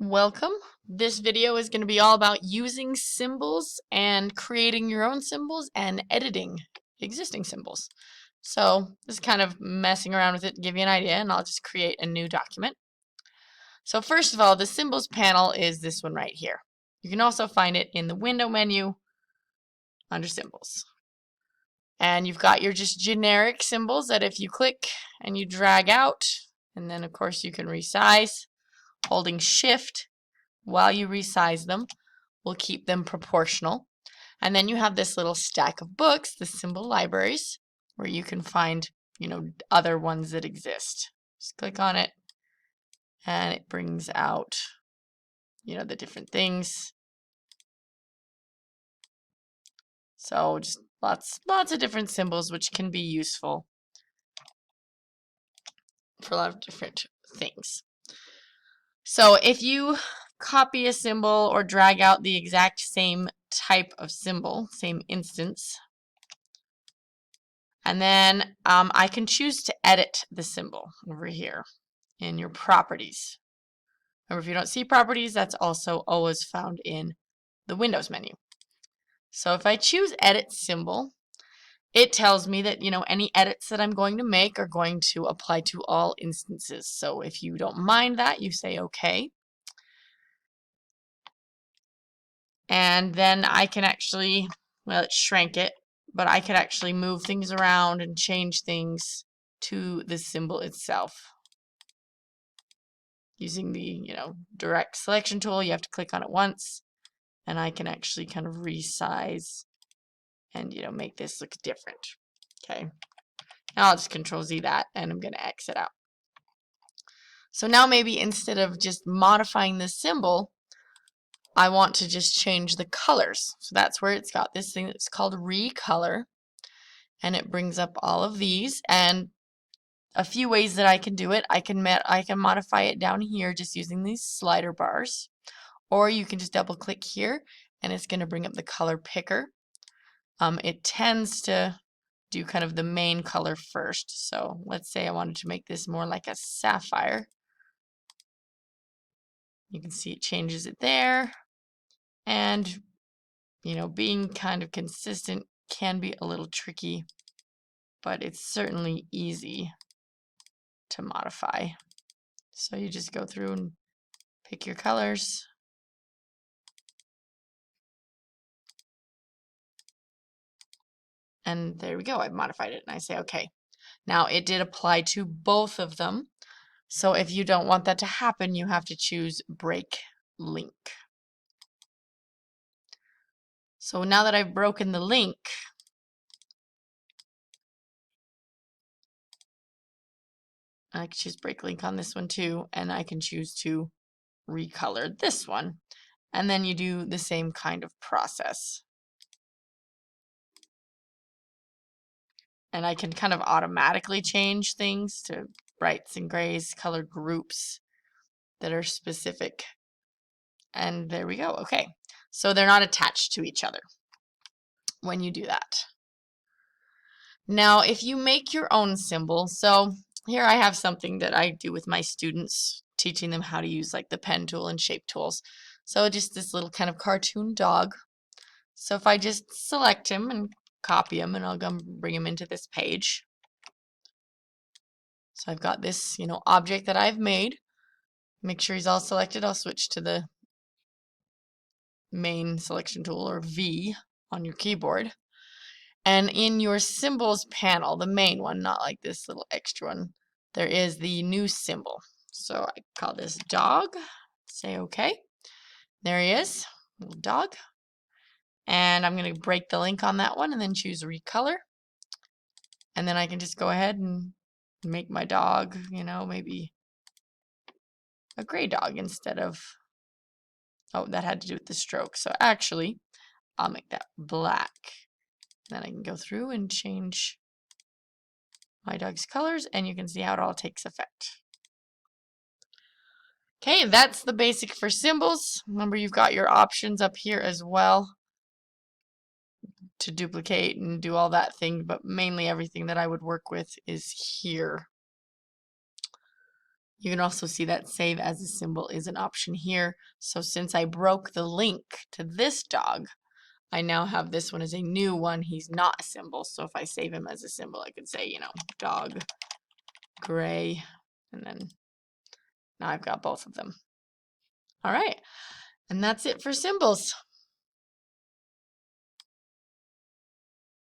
Welcome. This video is going to be all about using symbols and creating your own symbols and editing existing symbols. So this is kind of messing around with it to give you an idea, and I'll just create a new document. So first of all, the symbols panel is this one right here. You can also find it in the window menu under symbols. And you've got your just generic symbols that if you click and you drag out, and then of course you can resize, holding shift while you resize them will keep them proportional. And then you have this little stack of books, the symbol libraries, where you can find, other ones that exist. Just click on it and it brings out, the different things. So just lots of different symbols which can be useful for a lot of different things. So if you copy a symbol or drag out the exact same type of symbol, same instance, and then I can choose to edit the symbol over here in your properties. Remember, if you don't see properties, that's also always found in the Windows menu. So if I choose edit symbol, it tells me that, any edits that I'm going to make are going to apply to all instances. So if you don't mind that, you say OK. And then I can actually, well, it shrank it, but I could actually move things around and change things to the symbol itself. Using the, direct selection tool, you have to click on it once, and I can actually kind of resize and, make this look different. Okay. Now I'll just Control Z that, and I'm going to exit out. So now maybe instead of just modifying this symbol, I want to just change the colors. So that's where it's got this thing that's called Recolor, and it brings up all of these. And a few ways that I can do it. I can modify it down here just using these slider bars, or you can just double click here and it's going to bring up the color picker. It tends to do kind of the main color first. So let's say I wanted to make this more like a sapphire. You can see it changes it there, and being kind of consistent can be a little tricky, but it's certainly easy to modify. So you just go through and pick your colors. And there we go. I've modified it and I say OK. Now it did apply to both of them. So if you don't want that to happen, you have to choose break link. So now that I've broken the link, I can choose break link on this one too, and I can choose to recolor this one. And then you do the same kind of process. And I can kind of automatically change things to brights and grays, color groups that are specific. And there we go. Okay. So they're not attached to each other when you do that. Now, if you make your own symbol, so here I have something that I do with my students, teaching them how to use like the pen tool and shape tools. So just this little kind of cartoon dog. So if I just select him and copy him, and I'll go bring him into this page. So I've got this, object that I've made. Make sure he's all selected. I'll switch to the main selection tool, or V, on your keyboard. And in your symbols panel, the main one, not like this little extra one, there is the new symbol. So I call this dog. Say OK. There he is, little dog. And I'm going to break the link on that one and then choose recolor. And then I can just go ahead and make my dog, maybe a gray dog instead of, oh, that had to do with the stroke. So actually, I'll make that black. Then I can go through and change my dog's colors, and you can see how it all takes effect. Okay, that's the basic for symbols. Remember, you've got your options up here as well to duplicate and do all that thing, but mainly everything that I would work with is here. You can also see that save as a symbol is an option here. So since I broke the link to this dog, I now have this one as a new one. He's not a symbol. So if I save him as a symbol, I could say, you know, dog gray, and then now I've got both of them. All right, and that's it for symbols.